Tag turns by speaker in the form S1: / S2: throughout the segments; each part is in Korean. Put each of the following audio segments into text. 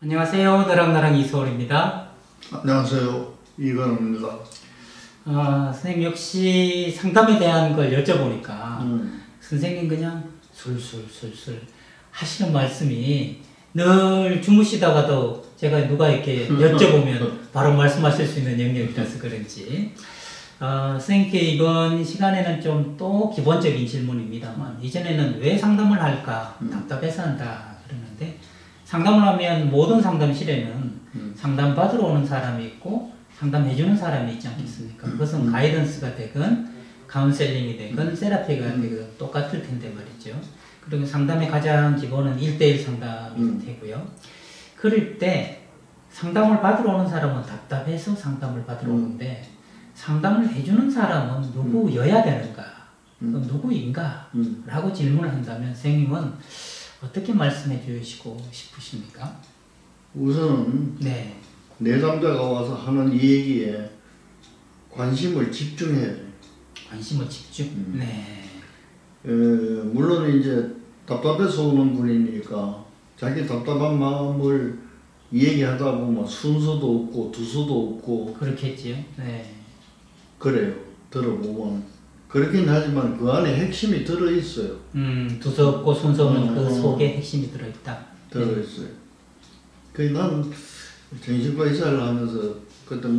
S1: 안녕하세요. 너랑나랑 이소울입니다.
S2: 안녕하세요. 이건우입니다.
S1: 선생님 역시 상담에 대한 걸 여쭤보니까 선생님 그냥 술술술술 하시는 말씀이 늘 주무시다가도 제가 누가 이렇게 여쭤보면 바로 말씀하실 수 있는 영역이라서 그런지 선생님께 이번 시간에는 좀 또 기본적인 질문입니다만 이전에는 왜 상담을 할까 답답해서 한다 그러는데 상담을 하면 모든 상담실에는 상담받으러 오는 사람이 있고 상담해주는 사람이 있지 않겠습니까? 그것은 가이던스가 되건 카운셀링이 되건 세라피가 되건 똑같을 텐데 말이죠. 그리고 상담의 가장 기본은 1:1 상담이 되고요. 그럴 때 상담을 받으러 오는 사람은 답답해서 상담을 받으러 오는데 상담을 해주는 사람은 누구여야 되는가? 누구인가? 라고 질문을 한다면 선생님은 어떻게 말씀해 주시고 싶으십니까?
S2: 우선은
S1: 네.
S2: 내담자가 와서 하는 이 얘기에 관심을 집중해야 돼.
S1: 관심을 집중? 네.
S2: 물론 이제 답답해서 오는 분이니까 자기 답답한 마음을 얘기하다 보면 순서도 없고 두서도 없고
S1: 그렇겠지요. 네.
S2: 그래요. 들어보면. 그렇긴 하지만 그 안에 핵심이 들어있어요.
S1: 두서 없고 순서 없는 그 속에 핵심이 들어있다.
S2: 들어있어요. 나는 정신과 의사를 하면서 그때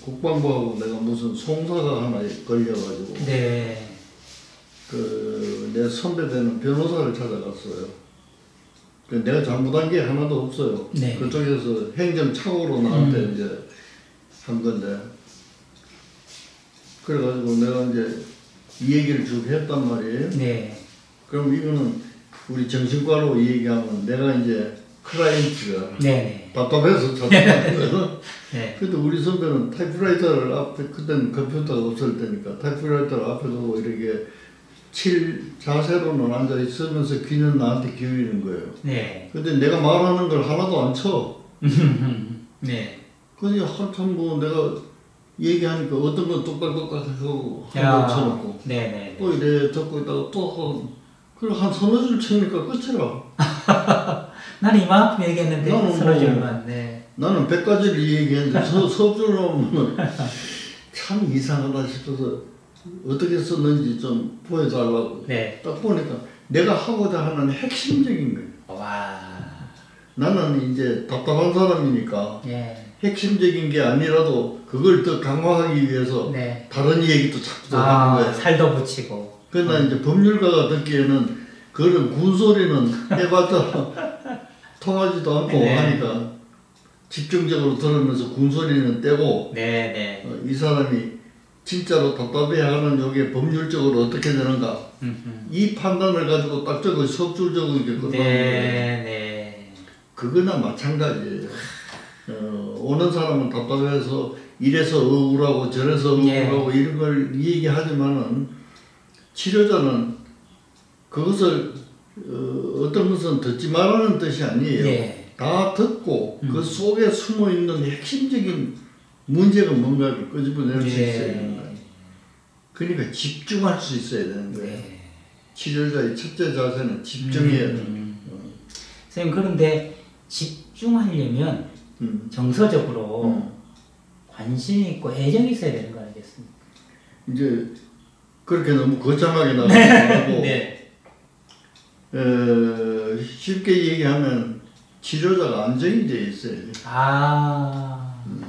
S2: 국방부하고 내가 무슨 송사가 하나 걸려가지고
S1: 네.
S2: 내 선배되는 변호사를 찾아갔어요. 내가 잘못한 게 하나도 없어요.
S1: 네.
S2: 그쪽에서 행정착오로 나한테 이제 한 건데 그래가지고 내가 이제 이 얘기를 쭉 했단 말이에요.
S1: 네.
S2: 그럼 이거는 우리 정신과로 얘기하면 내가 이제 클라이언트가
S1: 네.
S2: 답답해서 찾아간 거예요.
S1: 네.
S2: 근데 우리 선배는 타이프라이터를 앞에, 그때는 컴퓨터가 없을 때니까 타이프라이터를 앞에 두고 이렇게 칠 자세로는 앉아 있으면서 귀는 나한테 기울이는 거예요.
S1: 네.
S2: 근데 내가 말하는 걸 하나도 안 쳐.
S1: 네.
S2: 그냥 한참 뭐 내가 얘기하니까 어떤 건 똑딱똑딱 하고 한번 쳐놓고
S1: 네네.
S2: 또 이래 듣고 있다가 또 하고 그리고 한 서너 줄 치니까 끝이라.
S1: 나는 이만큼 얘기했는데 서너 줄만.
S2: 뭐,
S1: 네.
S2: 나는 100가지를 얘기했는데 서줄 하면 참 이상하다 싶어서 어떻게 썼는지 좀 보여달라고.
S1: 네.
S2: 딱 보니까 내가 하고자 하는 핵심적인 거예요.
S1: 와.
S2: 나는 이제 답답한 사람이니까
S1: 예.
S2: 핵심적인 게 아니라도 그걸 더 강화하기 위해서
S1: 네.
S2: 다른 얘기도 자꾸 하는 거예요.
S1: 살도 붙이고.
S2: 그러나 이제 법률가가 듣기에는 그런 군소리는 해봤자 통하지도 않고
S1: 네.
S2: 하니까 집중적으로 들으면서 군소리는 떼고
S1: 네네.
S2: 이 사람이 진짜로 답답해하는 요게 법률적으로 어떻게 되는가 이 판단을 가지고 딱 적어 석줄적인 게 끝나는 거예요.
S1: 네네.
S2: 그거나 마찬가지예요. 오는 사람은 답답해서 이래서 억울하고 저래서 억울하고 이런 걸 얘기하지만은 치료자는 그것을 어떤 것은 듣지 말라는 뜻이 아니에요.
S1: 네.
S2: 다 듣고 그 속에 숨어있는 핵심적인 문제가 뭔가를 끄집어낼 수 있어야 되는 거예요. 그러니까 집중할 수 있어야 되는 거예요.
S1: 네.
S2: 치료자의 첫째 자세는 집중해야 돼요.
S1: 선생님 그런데 집중하려면 정서적으로 관심이 있고 애정이 있어야 되는 거 아니겠습니까?
S2: 이제 그렇게 너무 거창하게 나가지 말고
S1: 네.
S2: 쉽게 얘기하면 치료자가 안정이 되어 있어야 돼요.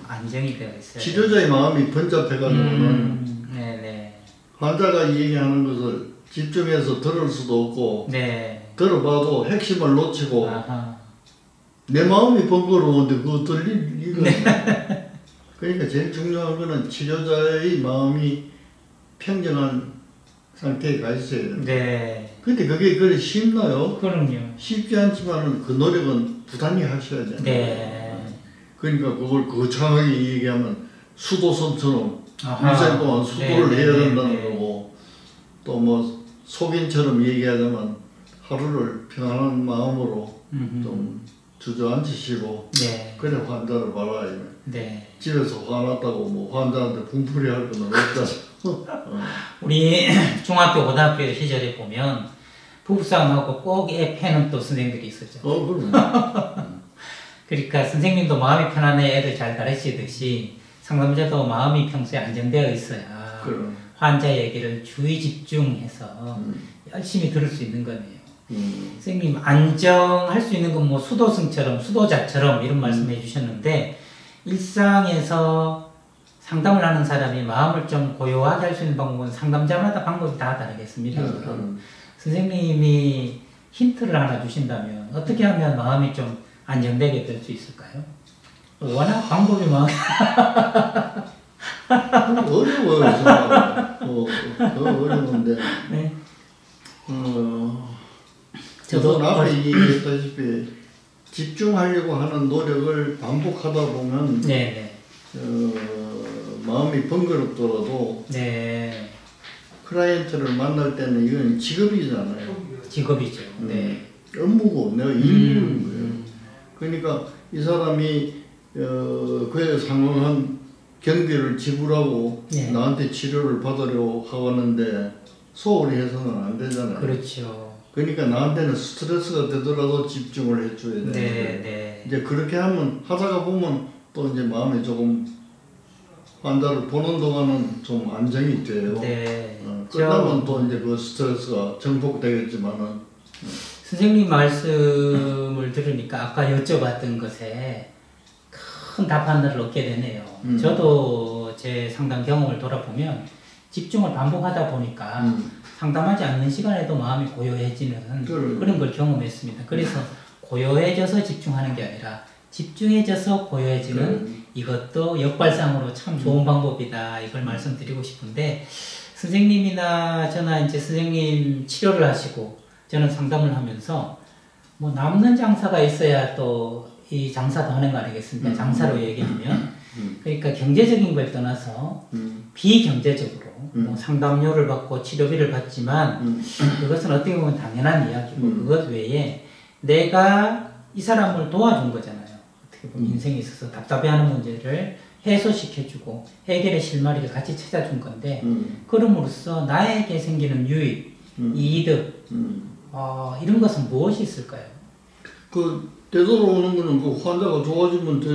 S1: 안정이 되어 있어요.
S2: 치료자의 마음이 번잡해가지고는
S1: 네네.
S2: 환자가 얘기하는 것을 집중해서 들을 수도 없고
S1: 네.
S2: 들어봐도 핵심을 놓치고 내 마음이 번거로운데 그거 들릴 리가 없네. 그러니까 제일 중요한 거는 치료자의 마음이 평정한 상태에 가 있어야 된다.
S1: 네.
S2: 근데 그게 그래 쉽나요?
S1: 그럼요.
S2: 쉽지 않지만 그 노력은 부단히 하셔야 돼요.
S1: 네.
S2: 그러니까 그걸 거창하게 얘기하면 수도선처럼 일생 동안 수도를 해야 된다는 거고 또 뭐 속인처럼 얘기하자면 하루를 평안한 마음으로 좀 주저앉히시고 그래 환자를 봐라.
S1: 네.
S2: 집에서 화났다고 뭐 환자한테 분풀이 할 건 없다.
S1: 우리 중학교 고등학교 시절에 보면 부부싸움하고 꼭 애 패는 또 선생님들이 있었죠.
S2: 그럼.
S1: 그러니까 선생님도 마음이 편안해 애들 잘 가르치듯이 상담자도 마음이 평소에 안정되어 있어야
S2: 그럼.
S1: 환자 얘기를 주의 집중해서 열심히 들을 수 있는 거네요. 선생님 안정할 수 있는 건 뭐 수도승처럼 수도자처럼 이런 말씀해 주셨는데 일상에서 상담을 하는 사람이 마음을 좀 고요하게 할 수 있는 방법은 상담자마다 방법이 다 다르겠습니다. 선생님이 힌트를 하나 주신다면 어떻게 하면 마음이 좀 안정되게 될 수 있을까요? 워낙 방법이
S2: 어려워요, 정말. 어려운데.
S1: 네.
S2: 저도 앞에 얘기했다시피 집중하려고 하는 노력을 반복하다 보면
S1: 네.
S2: 마음이 번거롭더라도
S1: 네.
S2: 클라이언트를 만날 때는 이건 직업이잖아요.
S1: 직업이죠. 네.
S2: 업무고 내가 일하는 거예요. 그러니까 이 사람이 그에 상응한 경비를 지불하고
S1: 네.
S2: 나한테 치료를 받으려고 하는데 소홀히 해서는 안 되잖아요.
S1: 그렇죠.
S2: 그러니까 나한테는 스트레스가 되더라도 집중을 해줘야 되는데
S1: 네.
S2: 이제 그렇게 하다가 보면 또 이제 마음이 조금 환자를 보는 동안은 좀 안정이 돼요.
S1: 네.
S2: 끝나면 또 이제 그 스트레스가 정복되겠지만은.
S1: 선생님 말씀을 들으니까 아까 여쭤봤던 것에 큰 답안을 얻게 되네요. 저도 제 상담 경험을 돌아보면 집중을 반복하다 보니까 상담하지 않는 시간에도 마음이 고요해지는 그런 걸 경험했습니다. 그래서 고요해져서 집중하는 게 아니라 집중해져서 고요해지는 이것도 역발상으로 참 좋은 방법이다. 이걸 말씀드리고 싶은데 선생님이나 저나 이제 선생님 치료를 하시고 저는 상담을 하면서 뭐 남는 장사가 있어야 또 이 장사도 하는 거 아니겠습니까? 장사로 얘기하면 그러니까 경제적인 걸 떠나서 비경제적으로 뭐 상담료를 받고 치료비를 받지만 그것은 어떻게 보면 당연한 이야기고 그것 외에 내가 이 사람을 도와준 거잖아요. 어떻게 보면 인생에 있어서 답답해하는 문제를 해소시켜주고 해결의 실마리를 같이 찾아준 건데 그럼으로써 나에게 생기는 유익, 이득 이런 것은 무엇이 있을까요?
S2: 되돌아오는 거는 그 환자가 좋아지면 더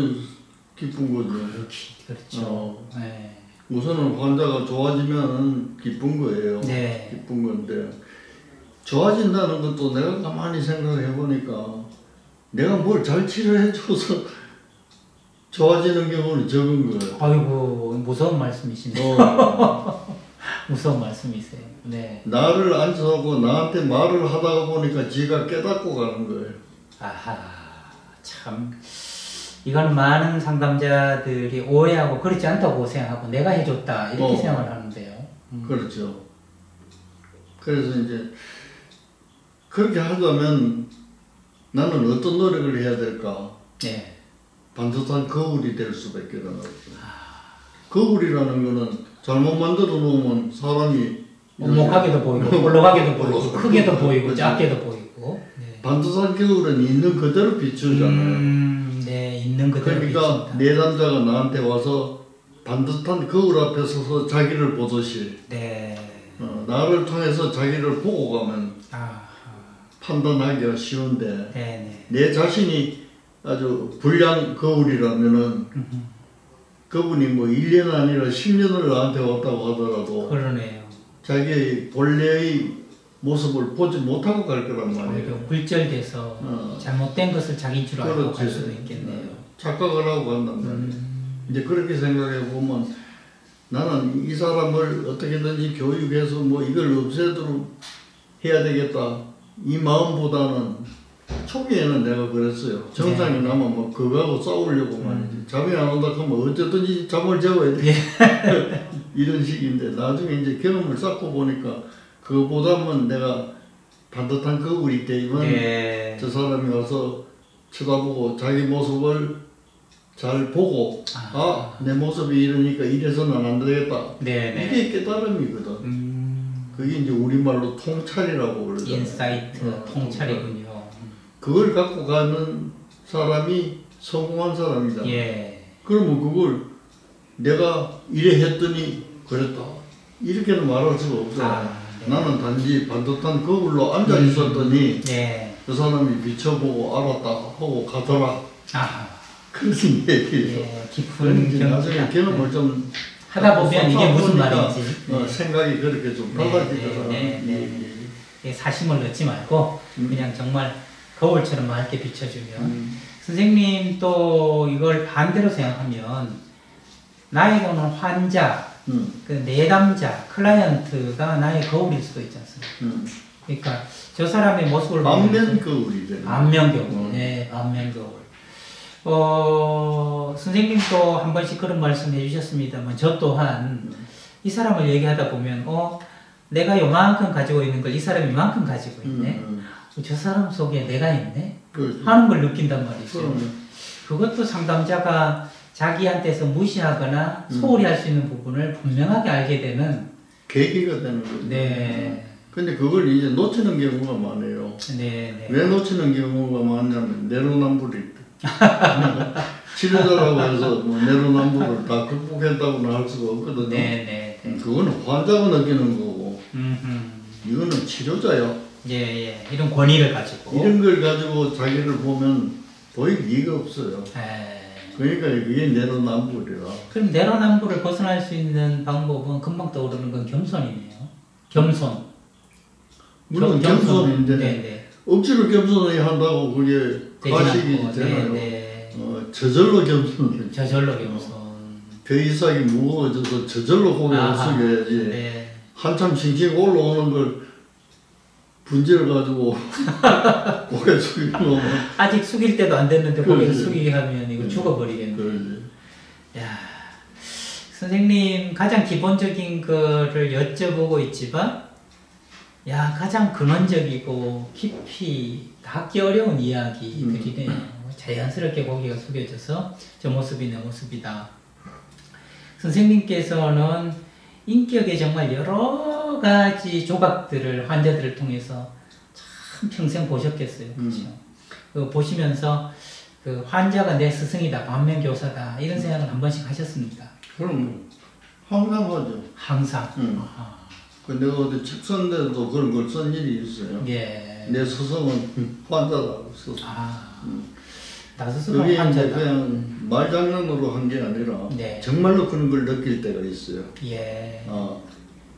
S2: 기쁜 거죠.
S1: 그렇죠. 네.
S2: 우선은 환자가 좋아지면 기쁜 거예요.
S1: 네.
S2: 기쁜 건데 좋아진다는 것도 내가 가만히 생각해 보니까 내가 뭘 잘 치료해줘서 좋아지는 경우는 적은 거예요.
S1: 아이고 무서운 말씀이시네요. 무서운 말씀이세요. 네.
S2: 나를 앉혀놓고 나한테 말을 하다가 보니까 지가 깨닫고 가는 거예요.
S1: 아하, 참 이건 많은 상담자들이 오해하고 그렇지 않다고 생각하고 내가 해줬다 이렇게 생각을 하는데요.
S2: 그렇죠. 그래서 이제 그렇게 하려면 나는 어떤 노력을 해야 될까?
S1: 네.
S2: 반듯한 거울이 될 수밖에 없어요. 거울이라는 거는 잘못 만들어 놓으면 사람이
S1: 오목하게도 보이고 볼록하게도 보이고 크게도 보이고 작게도 보이고. 네.
S2: 반듯한 거울은 있는 그대로 비추잖아요.
S1: 네, 있는 그대로
S2: 그러니까
S1: 비춥니다.
S2: 내담자가 나한테 와서 반듯한 거울 앞에 서서 자기를 보듯이
S1: 네.
S2: 나를 통해서 자기를 보고 가면 판단하기가 쉬운데
S1: 네네.
S2: 내 자신이 아주 불량 거울이라면은 그분이 뭐 1년 아니라 10년을 나한테 왔다고 하더라도
S1: 그러네요.
S2: 자기의 본래의 모습을 보지 못하고 갈 거란 말이에요.
S1: 굴절돼서 잘못된 것을 자기인 줄 알고 갈 수도 있겠네요.
S2: 착각을 하고 간단 말이에요. 이제 그렇게 생각해 보면 나는 이 사람을 어떻게든지 교육해서 뭐 이걸 없애도록 해야 되겠다. 이 마음보다는 초기에는 내가 그랬어요. 정상이 나면 뭐 그거하고 싸우려고 말이지. 잠이 안 온다 하면 어쨌든지 잠을 재워야 돼. 이런 식인데 나중에 이제 경험을 쌓고 보니까 그거보다는 내가 반듯한 거울이 되면 저 사람이 와서 쳐다보고 자기 모습을 잘 보고 내 모습이 이러니까 이래서는 안 되겠다. 이게 깨달음이거든. 그게 이제 우리말로 통찰이라고 그러죠.
S1: 인사이트, 통찰이군요.
S2: 그걸 갖고 가는 사람이 성공한 사람이잖아. 그러면 그걸 내가 이래 했더니 그랬다. 이렇게는 말할 수가 없잖아. 나는 단지 반듯한 거울로 앉아 있었더니 그 사람이 비춰보고 알았다 하고 가더라. 그런 얘기예요.
S1: 예, 깊은
S2: 나중에 경험을 좀
S1: 하다 보면 이게 무슨 말인지
S2: 생각이 그렇게 좀 달라지더라고요.
S1: 사심을 넣지 말고 그냥 정말 거울처럼 맑게 비춰주면 선생님 또 이걸 반대로 생각하면 나에게 오는 환자, 그 내담자, 클라이언트가 나의 거울일 수도 있지 않습니까? 그러니까 저 사람의 모습을
S2: 반면 거울이죠.
S1: 반면 거울. 네, 반면 거울. 선생님도 한 번씩 그런 말씀 해주셨습니다만 저 또한 이 사람을 얘기하다 보면 내가 요만큼 가지고 있는 걸 이 사람이 이만큼 가지고 있네. 저 사람 속에 내가 있네.
S2: 그렇지.
S1: 하는 걸 느낀단 말이죠. 그것도 상담자가 자기한테서 무시하거나 소홀히 할 수 있는 부분을 분명하게 알게 되는
S2: 계기가 되는 거죠.
S1: 네.
S2: 근데 그걸 이제 놓치는 경우가 많아요.
S1: 네.
S2: 왜 놓치는 경우가 많냐면 내로남불이 치료자라고 해서 뭐 내로남불을 다 극복했다고는 할 수가 없거든요.
S1: 네.
S2: 그거는 환자가 느끼는 거고 이거는 치료자요.
S1: 예. 이런 권위를 가지고
S2: 이런 걸 가지고 자기를 보면 보일 리가 없어요. 그러니까 그게 내로남불이라.
S1: 그럼 내로남불을 벗어날 수 있는 방법은 금방 떠오르는 건 겸손이네요. 겸손.
S2: 물론 겸손인데
S1: 네.
S2: 억지로 겸손해야 한다고 그게 가식이 되나요? 저절로 겸손.
S1: 저절로 겸손.
S2: 벼이삭이 무거워져서 저절로 고개를 숙여야지.
S1: 네.
S2: 한참 싱싱 올라오는 걸 분지를 가지고 고개 숙이고
S1: 아직 숙일 때도 안 됐는데 고개를 숙이게 하면 이거 죽어버리겠네.
S2: 그러지.
S1: 야, 선생님 가장 기본적인 거를 여쭤보고 있지만 가장 근원적이고 깊이 닿기 어려운 이야기들이네요. 자연스럽게 고개가 숙여져서 저 모습이 내 모습이다. 선생님께서는 인격의 정말 여러 가지 조각들을 환자들을 통해서 참 평생 보셨겠어요. 그렇죠? 그 보시면서 그 환자가 내 스승이다, 반면교사다 이런 생각을 한 번씩 하셨습니까?
S2: 그럼 항상 하죠.
S1: 항상.
S2: 내가 어디 책 썼는데도 그런 걸 쓴 일이 있어요.
S1: 예.
S2: 내 스승은 환자라고 썼어.
S1: 나 스스로
S2: 그게
S1: 환자다.
S2: 그냥 말장난으로 한 게 아니라
S1: 네.
S2: 정말로 그런 걸 느낄 때가 있어요.
S1: 예.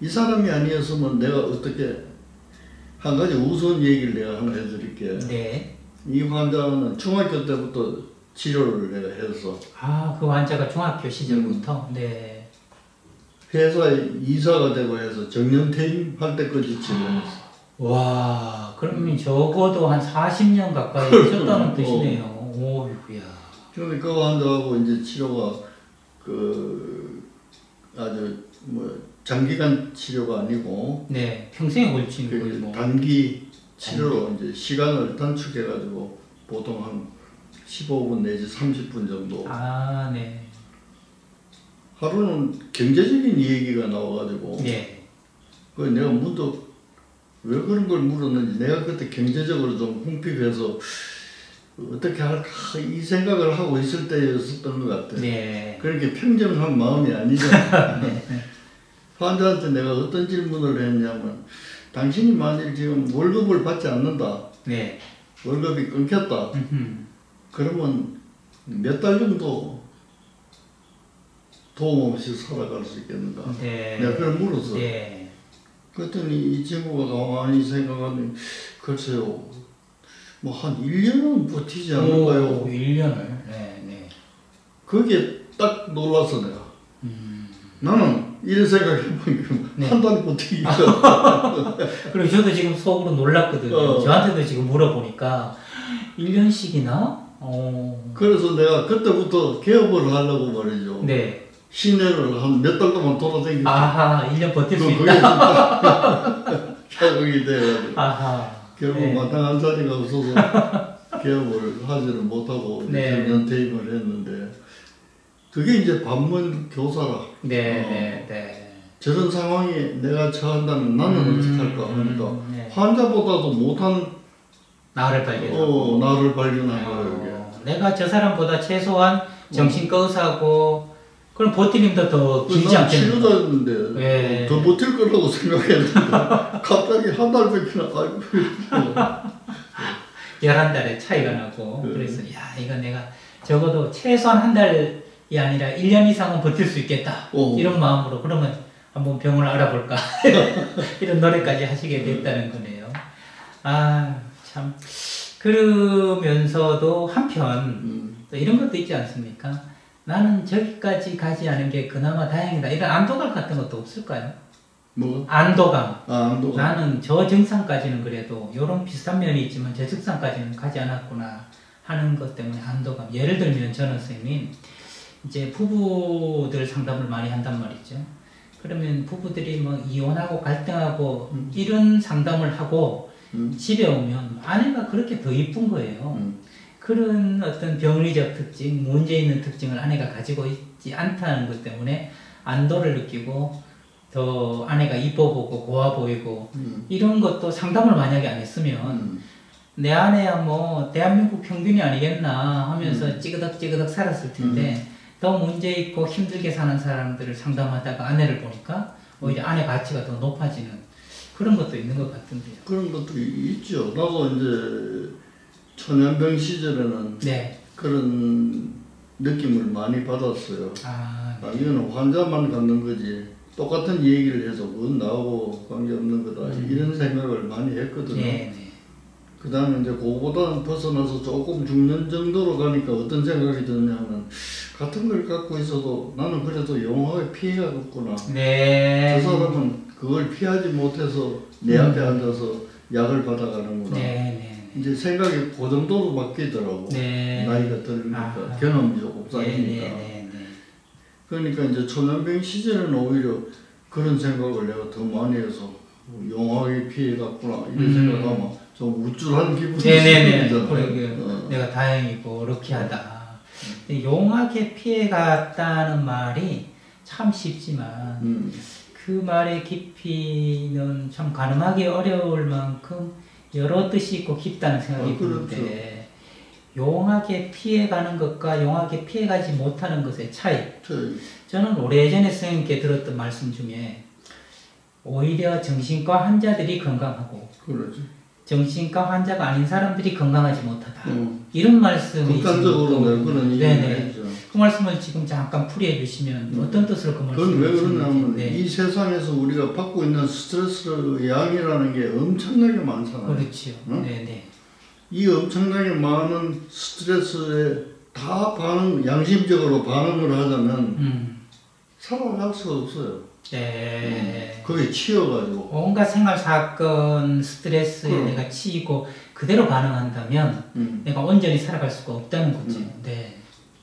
S2: 이 사람이 아니었으면 내가 어떻게 한 가지 우스운 얘기를 내가 하나 해드릴게요.
S1: 네.
S2: 이 환자는 중학교 때부터 치료를 내가 해서
S1: 그 환자가 중학교 시절부터 네.
S2: 회사에 이사가 되고 해서 정년퇴임 할 때까지 치료했어.
S1: 와, 그러면 적어도 한 40년 가까이 하셨다는 뜻이네요. 오이구야.
S2: 그런데 그 환자하고 이제 치료가 아주 장기간 치료가 아니고
S1: 네, 평생에 걸친 거예요. 뭐.
S2: 단기 치료로 이제 시간을 단축해가지고 보통 한 15분 내지 30분 정도.
S1: 네.
S2: 하루는 경제적인 얘기가 나와가지고.
S1: 네.
S2: 그 내가 문득 왜 그런 걸 물었는지 내가 그때 경제적으로 좀 궁핍해서 어떻게 할까 이 생각을 하고 있을 때였었던 것 같아요.
S1: 네.
S2: 그렇게 평정한 마음이 아니잖아. 환자한테 내가 어떤 질문을 했냐면 당신이 만일 지금 월급을 받지 않는다.
S1: 네.
S2: 월급이 끊겼다. 그러면 몇 달 정도 도움 없이 살아갈 수 있겠는가?
S1: 네.
S2: 내가 그걸 물었어.
S1: 네.
S2: 그랬더니 이 친구가 가만히 생각하니 글쎄요. 뭐 한 1년은 버티지 않을까요?
S1: 1년을? 네.
S2: 그게 딱 놀라서 내가. 나는 이런 생각해보니까 한 달 버티기가.
S1: 그리고 저도 지금 속으로 놀랐거든요. 저한테도 지금 물어보니까 1년씩이나?
S2: 그래서 내가 그때부터 개업을 하려고 말이죠.
S1: 네.
S2: 시내를 한 몇 달 동안 돌아다니고.
S1: 1년 버틸 수
S2: 그게
S1: 있다.
S2: 자극이 돼가지고. 결국
S1: 네.
S2: 마땅한 자리가 없어서 개업을 하지를 못하고 정년퇴임을 했는데 그게 이제 반면 교사라.
S1: 네.
S2: 저런 상황에 내가 처한다면 나는 어떻게 할까 하니까 환자보다도 못한
S1: 나를 발견하고
S2: 나를 발견한 거예요.
S1: 내가 저 사람보다 최소한 정신과 의사고 그럼 버티림도 더 길지 않겠는가?
S2: 치료자였는데 더 버틸 거라고 생각했는데 갑자기 한 달밖에 아이고.
S1: 11달에 차이가 나고 그래서 야 이거 내가 적어도 최소한 한 달이 아니라 1년 이상은 버틸 수 있겠다 이런 마음으로 그러면 한번 병을 알아볼까 이런 노래까지 하시게 됐다는 거네요. 아 참 그러면서도 한편 또 이런 것도 있지 않습니까? 나는 저기까지 가지 않은 게 그나마 다행이다 이런 안도감 같은 것도 없을까요?
S2: 뭐?
S1: 안도감.
S2: 안도감.
S1: 나는 저 정상까지는 그래도 이런 비슷한 면이 있지만 저 정상까지는 가지 않았구나 하는 것 때문에 안도감. 예를 들면 저는 선생님 이제 부부들 상담을 많이 한단 말이죠. 그러면 부부들이 뭐 이혼하고 갈등하고 이런 상담을 하고 집에 오면 아내가 그렇게 더 이쁜 거예요. 그런 어떤 병리적 특징, 문제 있는 특징을 아내가 가지고 있지 않다는 것 때문에 안도를 느끼고 더 아내가 이뻐 보고 고와 보이고 이런 것도 상담을 만약에 안 했으면 내 아내야 뭐 대한민국 평균이 아니겠나 하면서 찌그덕찌그덕 살았을 텐데 더 문제 있고 힘들게 사는 사람들을 상담하다가 아내를 보니까 오히려 아내 가치가 더 높아지는 그런 것도 있는 것 같은데요.
S2: 그런 것도 있죠. 나도 이제 천연병 시절에는
S1: 네.
S2: 그런 느낌을 많이 받았어요.
S1: 네.
S2: 이거는 환자만 갖는 거지. 똑같은 얘기를 해서 그건 나하고 관계없는 거다. 이런 생각을 많이 했거든요.
S1: 네.
S2: 그 다음에 이제 그거보다는 벗어나서 조금 죽는 정도로 가니까 어떤 생각이 드냐면 같은 걸 갖고 있어도 나는 그래도 영화에 피해가 없구나.
S1: 네.
S2: 저 사람은 그걸 피하지 못해서 내 앞에 앉아서 약을 받아가는구나.
S1: 네.
S2: 이제 생각이 그 정도로 바뀌더라고.
S1: 네.
S2: 나이가 들으니까 경험이 조금 쌓이니까.
S1: 네.
S2: 그러니까 이제 초년병 시절에는 오히려 그런 생각을 내가 더 많이 해서 영화에 피해갔구나 이런 생각하면 좀 우쭐한 기분이
S1: 들잖아요. 내가 다행이고 럭키하다. 용하게 피해갔다는 말이 참 쉽지만 그 말의 깊이는 참 가늠하기 어려울 만큼 여러 뜻이 있고 깊다는 생각이 드는데 용하게 피해가는 것과 용하게 피해가지 못하는 것의 차이. 저는 오래전에 선생님께 들었던 말씀 중에 오히려 정신과 환자들이 건강하고 정신과 환자가 아닌 사람들이 건강하지 못하다. 이런 말씀이
S2: 극단적으로 그런 얘기를
S1: 그 말씀을 지금 잠깐 풀이해 주시면 어떤 뜻으로 그 말씀을
S2: 그건 왜 그러냐면 이 세상에서 우리가 받고 있는 스트레스 양이라는 게 엄청나게 많잖아요.
S1: 그렇죠.
S2: 이 엄청나게 많은 스트레스에 다 양심적으로 반응을 하자면 살아갈 수가 없어요. 거기에 치여가지고
S1: 온갖 생활 사건 스트레스에 내가 치이고 그대로 반응한다면 내가 온전히 살아갈 수가 없다는 거죠.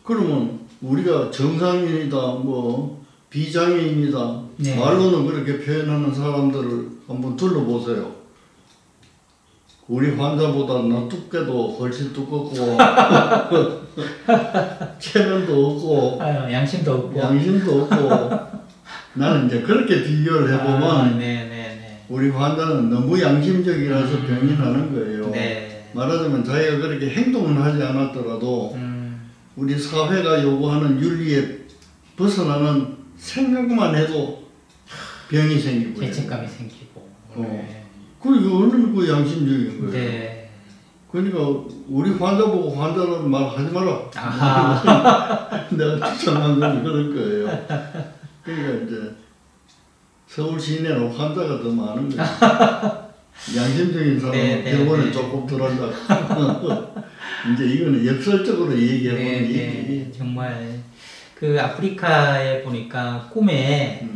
S2: 그러면 우리가 정상인이다 뭐 비장애인이다 말로는 그렇게 표현하는 사람들을 한번 둘러보세요. 우리 환자보다 나 두께도 훨씬 두껍고 체면도 없고
S1: 양심도
S2: 없고 나는 이제 그렇게 비교를 해보면 우리 환자는 너무 양심적이라서 병이 나는 거예요. 말하자면 자기가 그렇게 행동을 하지 않았더라도 우리 사회가 요구하는 윤리에 벗어나는 생각만 해도 병이 생기고
S1: 죄책감이 생기고
S2: 그리고 얼마나 그 양심적인 거예요. 그러니까 우리 환자 보고 환자는 말 하지 마라. 내가 추천한 건 그럴 거예요. 그러니까 이제 서울 시내는 환자가 더 많은 거예요. 양심적인 사람은 병원에 조금 들어간다. 이제 이거는 역설적으로 얘기해보는 얘기.
S1: 정말 그 아프리카에 보니까 꿈에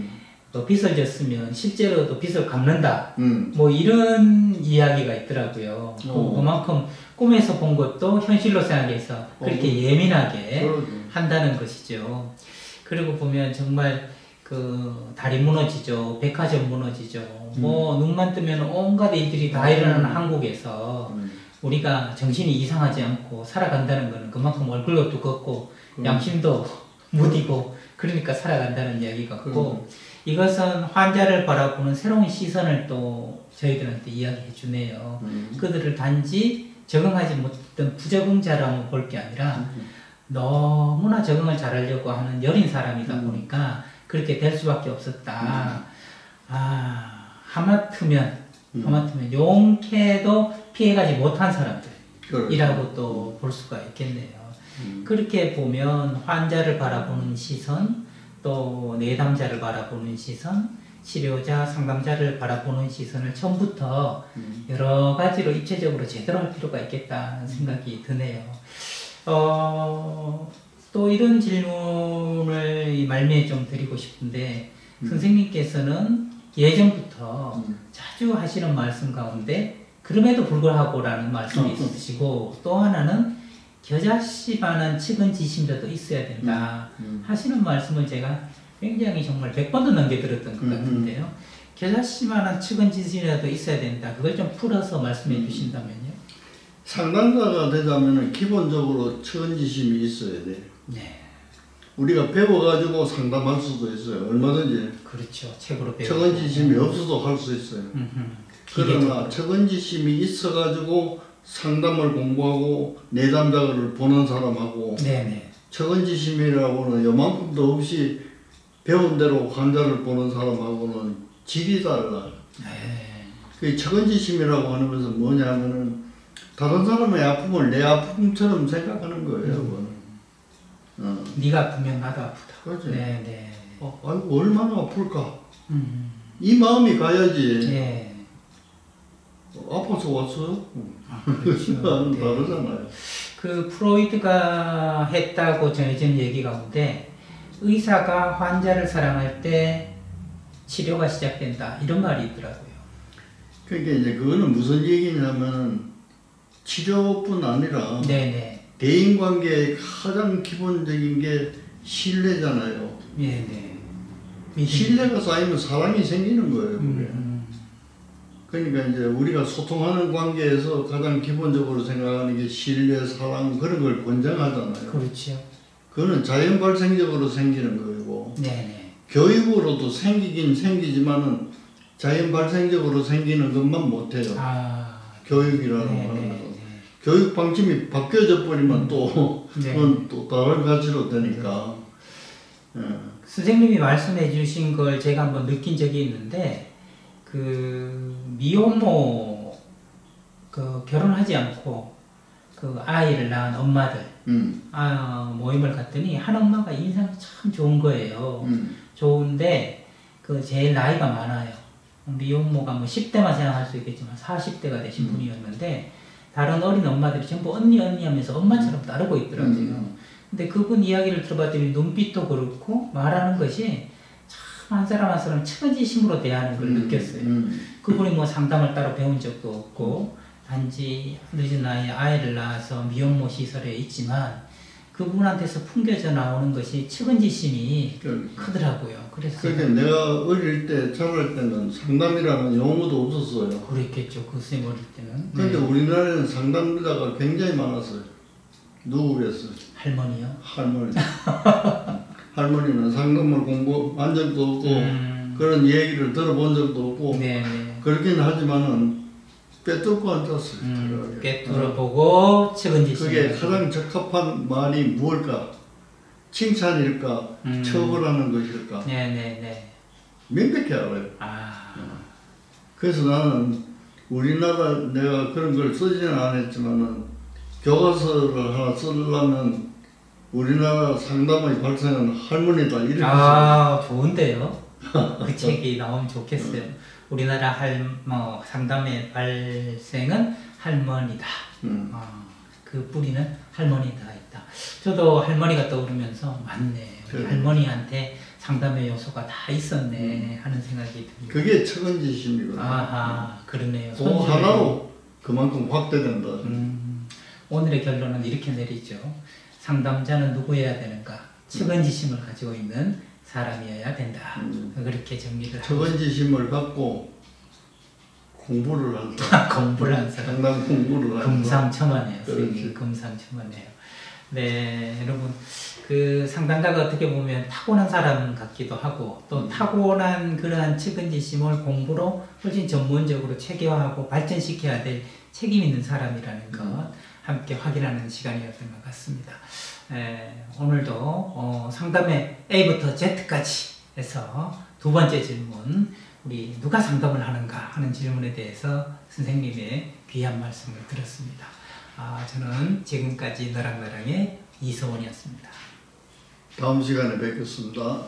S1: 빚을 졌으면 실제로도 빚을 갚는다. 뭐 이런 이야기가 있더라고요. 그만큼 꿈에서 본 것도 현실로 생각해서 그렇게 예민하게 한다는 것이죠. 그리고 보면 정말 그 다리 무너지죠. 백화점 무너지죠. 뭐 눈만 뜨면 온갖 일들이 다 일어나는 한국에서 우리가 정신이 이상하지 않고 살아간다는 것은 그만큼 얼굴도 두껍고 양심도 무디고 그러니까 살아간다는 이야기 같고 이것은 환자를 바라보는 새로운 시선을 또 저희들한테 이야기해 주네요. 그들을 단지 적응하지 못했던 부적응자라고 볼 게 아니라 너무나 적응을 잘하려고 하는 여린 사람이다 보니까 그렇게 될 수밖에 없었다. 하마터면 용케도 피해가지 못한 사람들. 이라고 또 볼 수가 있겠네요. 그렇게 보면 환자를 바라보는 시선, 또 내담자를 바라보는 시선, 치료자, 상담자를 바라보는 시선을 처음부터 여러 가지로 입체적으로 제대로 할 필요가 있겠다는 생각이 드네요. 또 이런 질문을 이 말미에 좀 드리고 싶은데, 선생님께서는 예전부터 자주 하시는 말씀 가운데 그럼에도 불구하고라는 말씀이 있으시고, 또 하나는 겨자씨만한 측은지심이라도 있어야 된다 하시는 말씀을 제가 굉장히 정말 100번도 넘게 들었던 것 같은데요. 겨자씨만한 측은지심이라도 있어야 된다. 그걸 좀 풀어서 말씀해 주신다면요.
S2: 상담가가 되자면 기본적으로 측은지심이 있어야 돼요.
S1: 네.
S2: 우리가 배워가지고 상담할 수도 있어요. 얼마든지.
S1: 그렇죠. 책으로 배우고.
S2: 측은지심이 없어도 할 수 있어요. 그러나 측은지심이 있어가지고 상담을 공부하고 내담자를 보는 사람하고
S1: 네네.
S2: 측은지심이라고는 요만큼도 없이 배운 대로 환자를 보는 사람하고는 질이 달라.
S1: 네.
S2: 그 측은지심이라고 하는 것은 뭐냐면은 다른 사람의 아픔을 내 아픔처럼 생각하는 거예요.
S1: 네가 아프면 나도 아프다.
S2: 그렇지.
S1: 네네.
S2: 아이고 얼마나 아플까. 이 마음이 가야지.
S1: 네.
S2: 아파서 왔어요?
S1: 그렇죠.
S2: 다르잖아요.
S1: 그 프로이트가 했다고 전해진 얘기 가운데 의사가 환자를 사랑할 때 치료가 시작된다 이런 말이 있더라고요.
S2: 그러니까 이제 그거는 무슨 얘기냐면 치료뿐 아니라
S1: 네네.
S2: 대인관계의 가장 기본적인 게 신뢰잖아요.
S1: 네네.
S2: 신뢰가 쌓이면 사랑이 생기는 거예요. 그게. 그러니까 이제 우리가 소통하는 관계에서 가장 기본적으로 생각하는 게 신뢰, 사랑 그런 걸 권장하잖아요.
S1: 그렇죠.
S2: 그거는 자연 발생적으로 생기는 거고
S1: 네네.
S2: 교육으로도 생기긴 생기지만은 자연 발생적으로 생기는 것만 못해요. 교육이라는 거는 교육 방침이 바뀌어져 버리면 또 그건 또 다른 가치로 되니까.
S1: 선생님이 말씀해 주신 걸 제가 한번 느낀 적이 있는데 그 미혼모 그 결혼하지 않고 그 아이를 낳은 엄마들 모임을 갔더니 한 엄마가 인상이 참 좋은 거예요. 좋은데 그 제일 나이가 많아요. 미혼모가 뭐 10대만 생각할 수 있겠지만 40대가 되신 분이었는데 다른 어린 엄마들이 전부 언니 하면서 엄마처럼 따르고 있더라고요. 근데 그분 이야기를 들어봤더니 눈빛도 그렇고 말하는 것이 한 사람 한 사람 측은지심으로 대하는 걸 느꼈어요. 그분이 뭐 상담을 따로 배운 적도 없고 단지 늦은 나이에 아이를 낳아서 미혼모 시설에 있지만 그분한테서 풍겨져 나오는 것이 측은지심이 크더라고요. 그래서
S2: 그러니까 내가 어릴 때 자랄 때는 상담이라는 용어도 없었어요.
S1: 그랬겠죠. 그 쌤 어릴 때는.
S2: 그런데 우리나라에는 상담자가 굉장히 많았어요. 누구겠어요?
S1: 할머니요?
S2: 할머니. 할머니는 상담을 공부한 적도 없고 그런 얘기를 들어본 적도 없고 그렇긴 하지만은 빼뚫고 앉았어요.
S1: 빼뚫어보고 측은지심.
S2: 그게 가장 적합한 말이 무엇일까? 칭찬일까? 처벌하는 것일까? 명백히 알아요. 그래서 나는 우리나라 내가 그런 걸 쓰지는 않았지만은 교과서를 하나 쓰려면 우리나라 상담의 발생은 할머니다 이렇게
S1: 좋은데요. 그 책이 나오면 좋겠어요. 우리나라 상담의 발생은 할머니다. 그 뿌리는 할머니다 있다. 저도 할머니가 떠오르면서 맞네. 우리 할머니한테 상담의 요소가 다 있었네 하는 생각이 듭니다.
S2: 그게 측은지심이거든요.
S1: 그러네요.
S2: 그 하나로 그만큼 확대된다.
S1: 오늘의 결론은 이렇게 내리죠. 상담자는 누구여야 되는가? 측은지심을 가지고 있는 사람이어야 된다. 그렇게 정리를
S2: 측은지심을 갖고 공부를 한 사람.
S1: 공부를 한 사람.
S2: 상담 공부를 한
S1: 금상첨화네요. 금상첨화네요. 네, 여러분 그 상담가가 어떻게 보면 타고난 사람 같기도 하고 또 타고난 그러한 측은지심을 공부로 훨씬 전문적으로 체계화하고 발전시켜야 될 책임 있는 사람이라는 것 함께 확인하는 시간이었던 것 같습니다. 오늘도 상담의 A부터 Z까지 해서 두 번째 질문, 우리 누가 상담을 하는가 하는 질문에 대해서 선생님의 귀한 말씀을 들었습니다. 저는 지금까지 너랑나랑의 이서원이었습니다.
S2: 다음 시간에 뵙겠습니다.